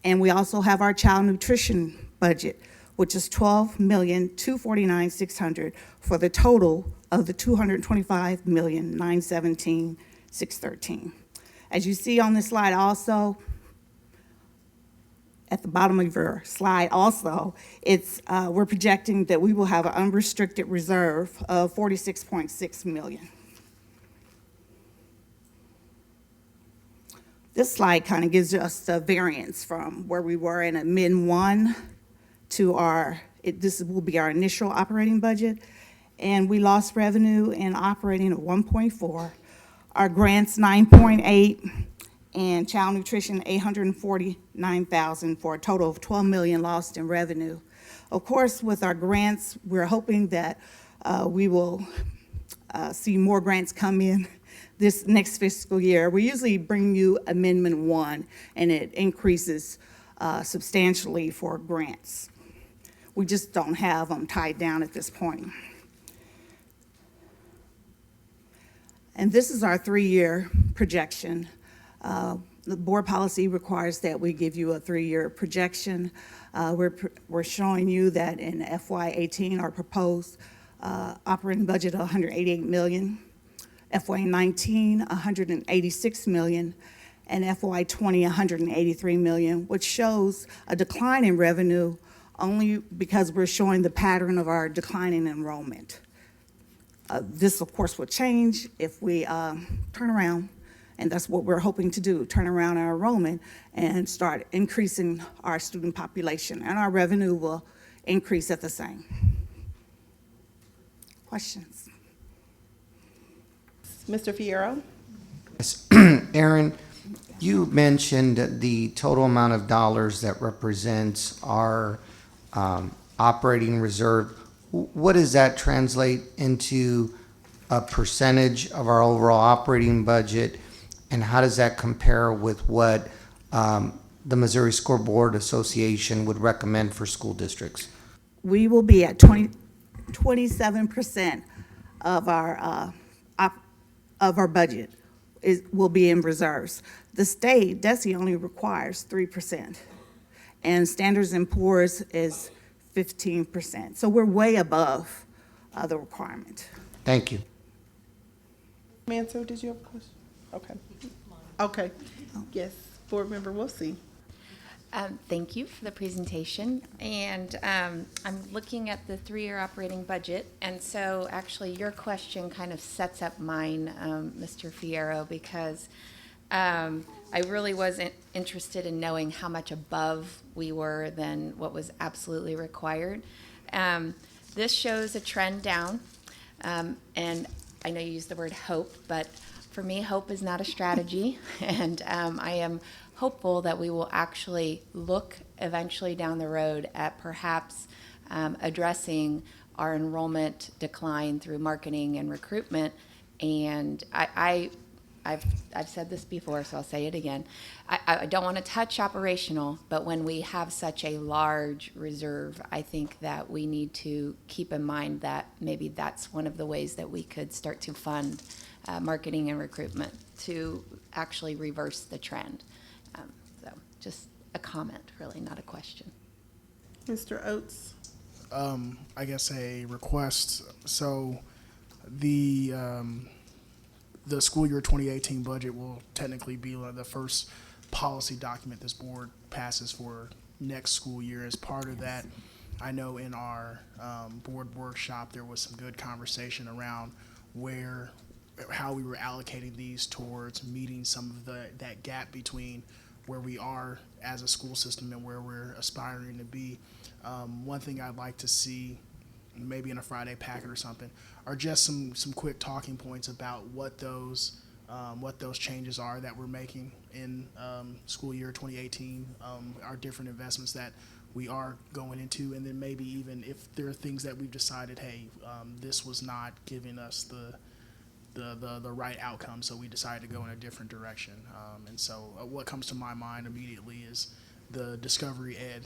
And we also have our child nutrition budget, which is $12,249,600 for the total of the $225,917,613. As you see on this slide also, at the bottom of your slide also, it's we're projecting that we will have an unrestricted reserve of $46.6 million. This slide kind of gives us the variance from where we were in a min 1 to our, this will be our initial operating budget. And we lost revenue in operating at 1.4, our grants 9.8, and child nutrition 849,000 for a total of 12 million lost in revenue. Of course, with our grants, we're hoping that we will see more grants come in this next fiscal year. We usually bring you Amendment 1, and it increases substantially for grants. We just don't have them tied down at this point. And this is our 3-year projection. The board policy requires that we give you a 3-year projection. We're showing you that in FY18, our proposed operating budget of $188 million. FY19, $186 million, and FY20, $183 million, which shows a decline in revenue only because we're showing the pattern of our declining enrollment. This, of course, will change if we turn around, and that's what we're hoping to do, turn around our enrollment and start increasing our student population, and our revenue will increase at the same. Questions? Mr. Fierro? Yes. Aaron, you mentioned the total amount of dollars that represents our operating reserve. What does that translate into a percentage of our overall operating budget? And how does that compare with what the Missouri School Board Association would recommend for school districts? We will be at 27% of our budget will be in reserves. The state, DESE only requires 3%, and Standards & Poor's is 15%. So we're way above the requirement. Thank you. Manso, did you have a question? Okay. Okay. Yes, Board Member Wilsey. Thank you for the presentation. And I'm looking at the 3-year operating budget. And so actually your question kind of sets up mine, Mr. Fierro, because I really wasn't interested in knowing how much above we were than what was absolutely required. This shows a trend down. And I know you used the word hope, but for me, hope is not a strategy. And I am hopeful that we will actually look eventually down the road at perhaps addressing our enrollment decline through marketing and recruitment. And I've said this before, so I'll say it again. I don't want to touch operational, but when we have such a large reserve, I think that we need to keep in mind that maybe that's one of the ways that we could start to fund marketing and recruitment to actually reverse the trend. So just a comment, really, not a question. Mr. Oates? I guess a request. So the school year 2018 budget will technically be the first policy document this board passes for next school year. As part of that, I know in our board workshop there was some good conversation around how we were allocating these towards meeting some of that gap between where we are as a school system and where we're aspiring to be. One thing I'd like to see, maybe in a Friday packet or something, are just some quick talking points about what those changes are that we're making in school year 2018, our different investments that we are going into, and then maybe even if there are things that we've decided, hey, this was not giving us the right outcome, so we decided to go in a different direction. And so what comes to my mind immediately is the Discovery Ed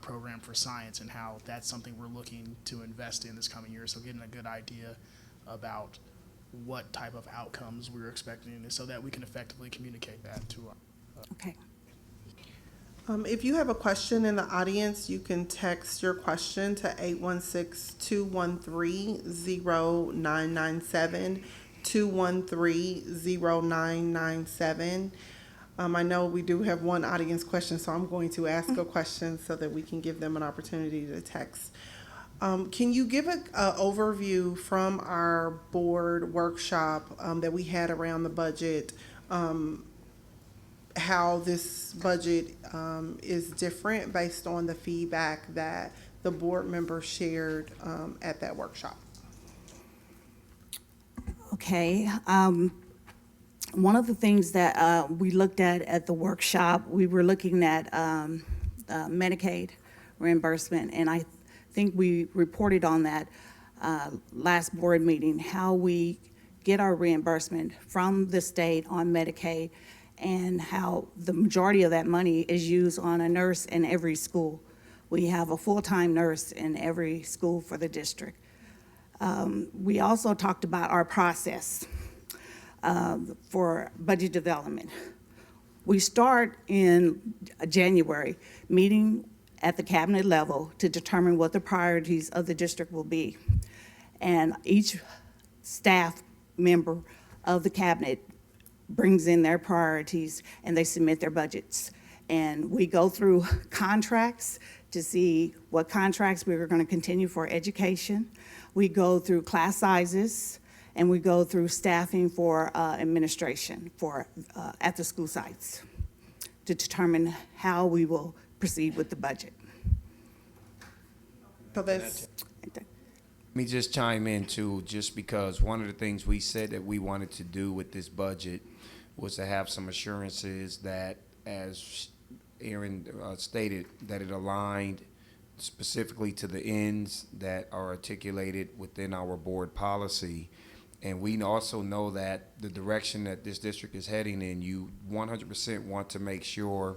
program for science and how that's something we're looking to invest in this coming year. So getting a good idea about what type of outcomes we're expecting so that we can effectively communicate that to our. Okay. If you have a question in the audience, you can text your question to 816-213-0997, 213-0997. I know we do have one audience question, so I'm going to ask a question so that we can give them an opportunity to text. Can you give an overview from our board workshop that we had around the budget, how this budget is different based on the feedback that the board members shared at that workshop? Okay. One of the things that we looked at the workshop, we were looking at Medicaid reimbursement, and I think we reported on that last board meeting, how we get our reimbursement from the state on Medicaid and how the majority of that money is used on a nurse in every school. We have a full-time nurse in every school for the district. We also talked about our process for budget development. We start in January, meeting at the cabinet level to determine what the priorities of the district will be. And each staff member of the cabinet brings in their priorities and they submit their budgets. And we go through contracts to see what contracts we're going to continue for education. We go through class sizes, and we go through staffing for administration for at the school sites to determine how we will proceed with the budget. So that's, Let me just chime in too, just because one of the things we said that we wanted to do with this budget was to have some assurances that, as Aaron stated, that it aligned specifically to the ends that are articulated within our board policy. And we also know that the direction that this district is heading in, you 100% want to make sure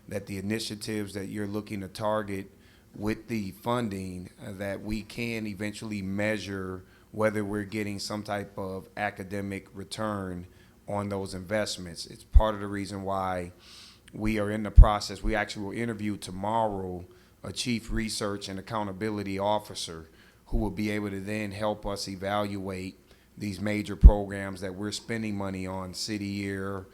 that the initiatives that you're looking to target with the funding, that we can eventually measure whether we're getting some type of academic return on those investments. It's part of the reason why we are in the process. We actually will interview tomorrow a chief research and accountability officer who will be able to then help us evaluate these major programs that we're spending money on. City Year,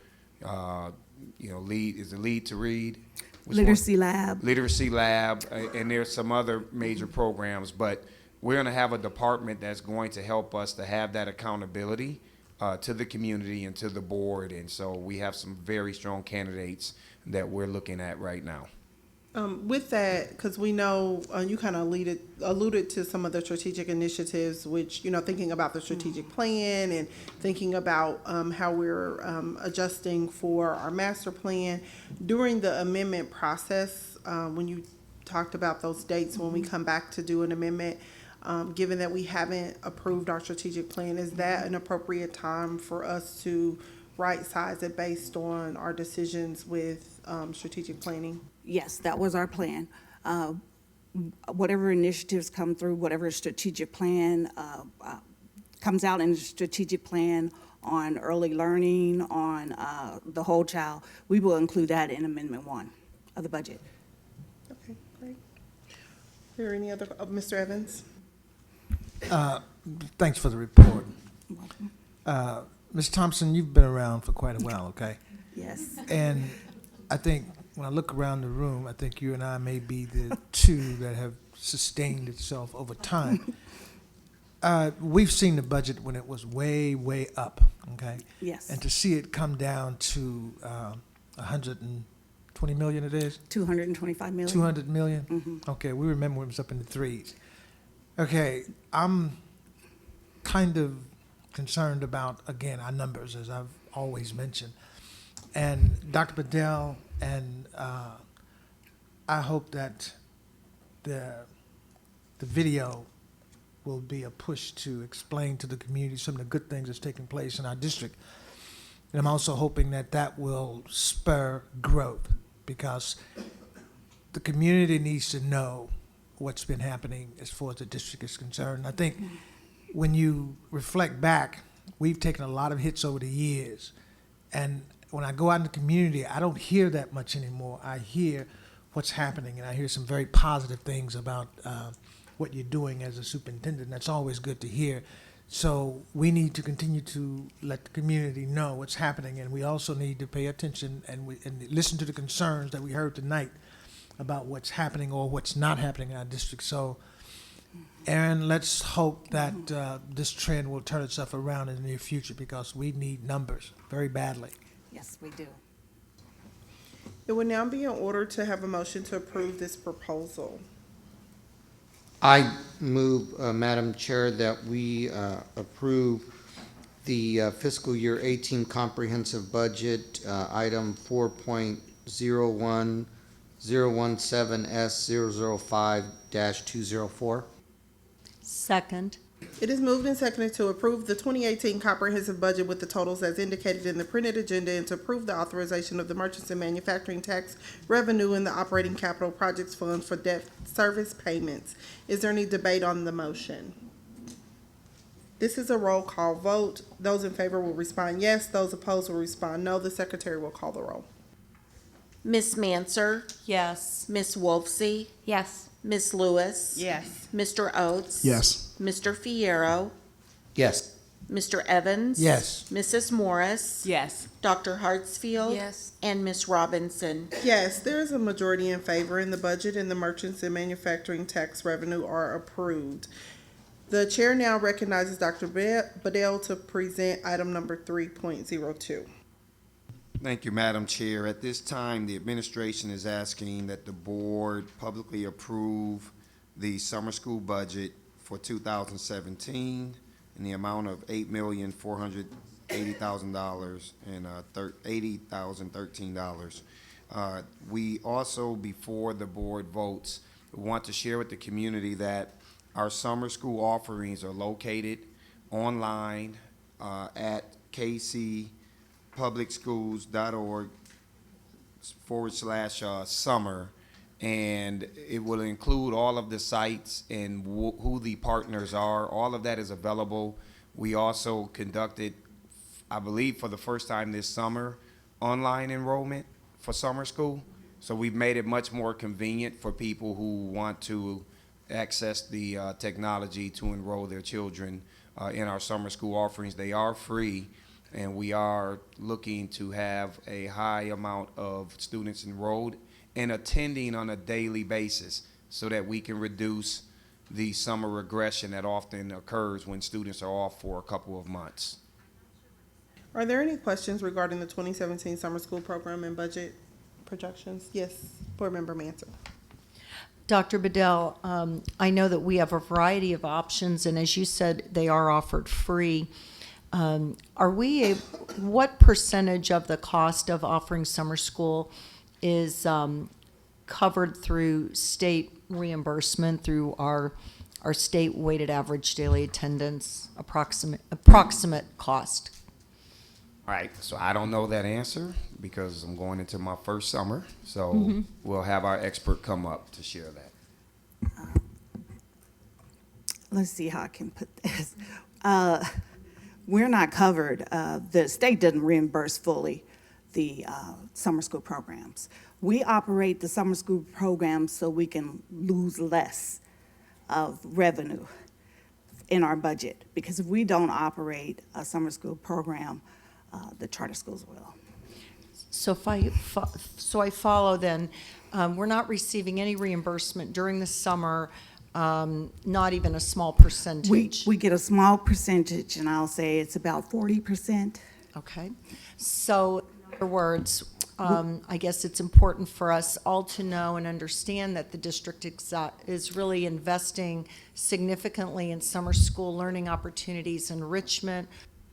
Lead to Read? Literacy Lab. Literacy Lab, and there's some other major programs, but we're going to have a department that's going to help us to have that accountability to the community and to the board, and so we have some very strong candidates that we're looking at right now. with that, because we know you kind of alluded to some of the strategic initiatives, which, thinking about the strategic plan and thinking about how we're adjusting for our master plan. During the amendment process, when you talked about those dates when we come back to do an amendment, given that we haven't approved our strategic plan, is that an appropriate time for us to right size it based on our decisions with strategic planning? Yes, that was our plan. Whatever initiatives come through, whatever strategic plan comes out in the strategic plan on early learning, on the whole child, we will include that in Amendment 1 of the budget. Okay, great. Are there any other, Mr. Evans? Thanks for the report. Ms. Thompson, you've been around for quite a while, okay? Yes. And I think when I look around the room, I think you and I may be the two that have sustained itself over time. We've seen the budget when it was way, way up, okay? Yes. And to see it come down to 120 million it is? 225 million. 200 million? Mm-hmm. Okay, we remember when it was up in the threes. Okay, I'm kind of concerned about, again, our numbers, as I've always mentioned. And Dr. Bedell, and I hope that the video will be a push to explain to the community some of the good things that's taking place in our district. And I'm also hoping that that will spur growth, because the community needs to know what's been happening as far as the district is concerned. I think when you reflect back, we've taken a lot of hits over the years. And when I go out in the community, I don't hear that much anymore. I hear what's happening, and I hear some very positive things about what you're doing as a superintendent. That's always good to hear. So we need to continue to let the community know what's happening, and we also need to pay attention and listen to the concerns that we heard tonight about what's happening or what's not happening in our district. So, Aaron, let's hope that this trend will turn itself around in the near future, because we need numbers very badly. Yes, we do. It would now be in order to have a motion to approve this proposal. I move, Madam Chair, that we approve the fiscal year 18 comprehensive budget, item 4.01017S005-204. Second. It is moved and seconded to approve the 2018 comprehensive budget with the totals as indicated in the printed agenda, and to approve the authorization of the merchants and manufacturing tax revenue in the operating capital projects fund for debt service payments. Is there any debate on the motion? This is a roll call vote. Those in favor will respond yes. Those opposed will respond no. The secretary will call the roll. Ms. Manser, Yes. Ms. Wolfsey, Yes. Ms. Lewis, Yes. Mr. Oates, Yes. Mr. Fierro, Yes. Mr. Evans? Yes. Mrs. Morris? Yes. Dr. Hartsfield? Yes. And Ms. Robinson? Yes, there is a majority in favor, and the budget and the merchants and manufacturing tax revenue are approved. The chair now recognizes Dr. Badell to present item number 3.02. Thank you, Madam Chair. At this time, the administration is asking that the board publicly approve the summer school budget for 2017 in the amount of $8,480,000 and $80,013. We also, before the board votes, want to share with the community that our summer school offerings are located online at kcpublicschools.org/summer, and it will include all of the sites and who the partners are. All of that is available. We also conducted, I believe for the first time this summer, online enrollment for summer school. So we've made it much more convenient for people who want to access the technology to enroll their children in our summer school offerings. They are free, and we are looking to have a high amount of students enrolled and attending on a daily basis so that we can reduce the summer regression that often occurs when students are off for a couple of months. Are there any questions regarding the 2017 summer school program and budget projections? Yes, Board Member Mansell. Dr. Badell, I know that we have a variety of options, and as you said, they are offered free. What percentage of the cost of offering summer school is covered through state reimbursement through our state weighted average daily attendance, approximate cost? All right, so I don't know that answer because I'm going into my first summer, so we'll have our expert come up to share that. Let's see how I can put this. We're not covered. The state doesn't reimburse fully the summer school programs. We operate the summer school programs so we can lose less of revenue in our budget, because if we don't operate a summer school program, the charter schools will. So if I follow then, we're not receiving any reimbursement during the summer, not even a small percentage. We get a small percentage, and I'll say it's about 40%. Okay. So in other words, I guess it's important for us all to know and understand that the district is really investing significantly in summer school learning opportunities, enrichment,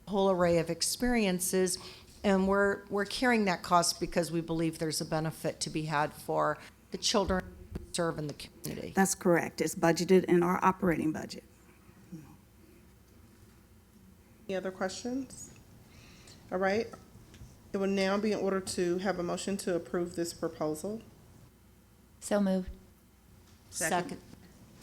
a whole array of experiences, and we're carrying that cost because we believe there's a benefit to be had for the children we serve in the community. That's correct. It's budgeted in our operating budget. Any other questions? All right. It will now be in order to have a motion to approve this proposal. So moved. Second.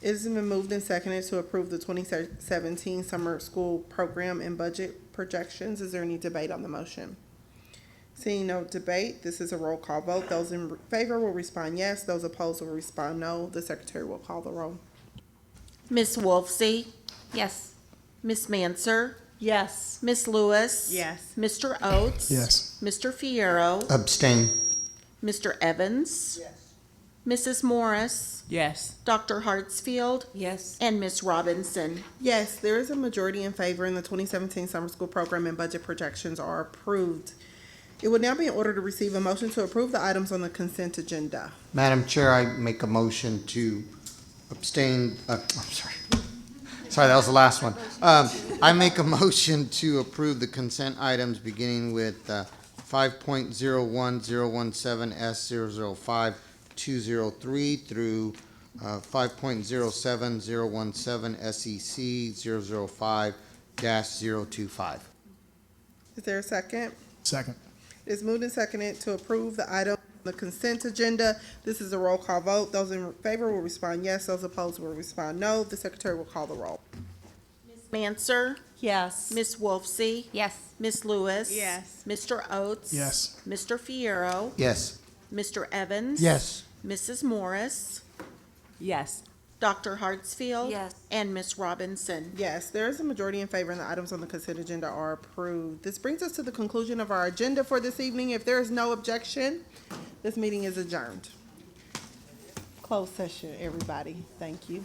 It has been moved and seconded to approve the 2017 summer school program and budget projections. Is there any debate on the motion? Seeing no debate, this is a roll call vote. Those in favor will respond yes. Those opposed will respond no. The secretary will call the roll. Ms. Wolfsey? Yes. Ms. Manser? Yes. Ms. Lewis? Yes. Mr. Oates? Yes. Mr. Fierro? Abstain. Mr. Evans? Yes. Mrs. Morris? Yes. Dr. Hartsfield? Yes. And Ms. Robinson? Yes, there is a majority in favor, and the 2017 summer school program and budget projections are approved. It would now be in order to receive a motion to approve the items on the consent agenda. Madam Chair, I make a motion to abstain, I'm sorry. Sorry, that was the last one. I make a motion to approve the consent items beginning with 5.01017S005203 through 5.07017 SEC005-025. Is there a second? Second. It's moved and seconded to approve the item on the consent agenda. This is a roll call vote. Those in favor will respond yes. Those opposed will respond no. The secretary will call the roll. Ms. Manser? Yes. Ms. Wolfsey? Yes. Ms. Lewis? Yes. Mr. Oates? Yes. Mr. Fierro? Yes. Mr. Evans? Yes. Mrs. Morris? Yes. Dr. Hartsfield? Yes. And Ms. Robinson? Yes, there is a majority in favor, and the items on the consent agenda are approved. This brings us to the conclusion of our agenda for this evening. If there is no objection, this meeting is adjourned. Closed session, everybody. Thank you.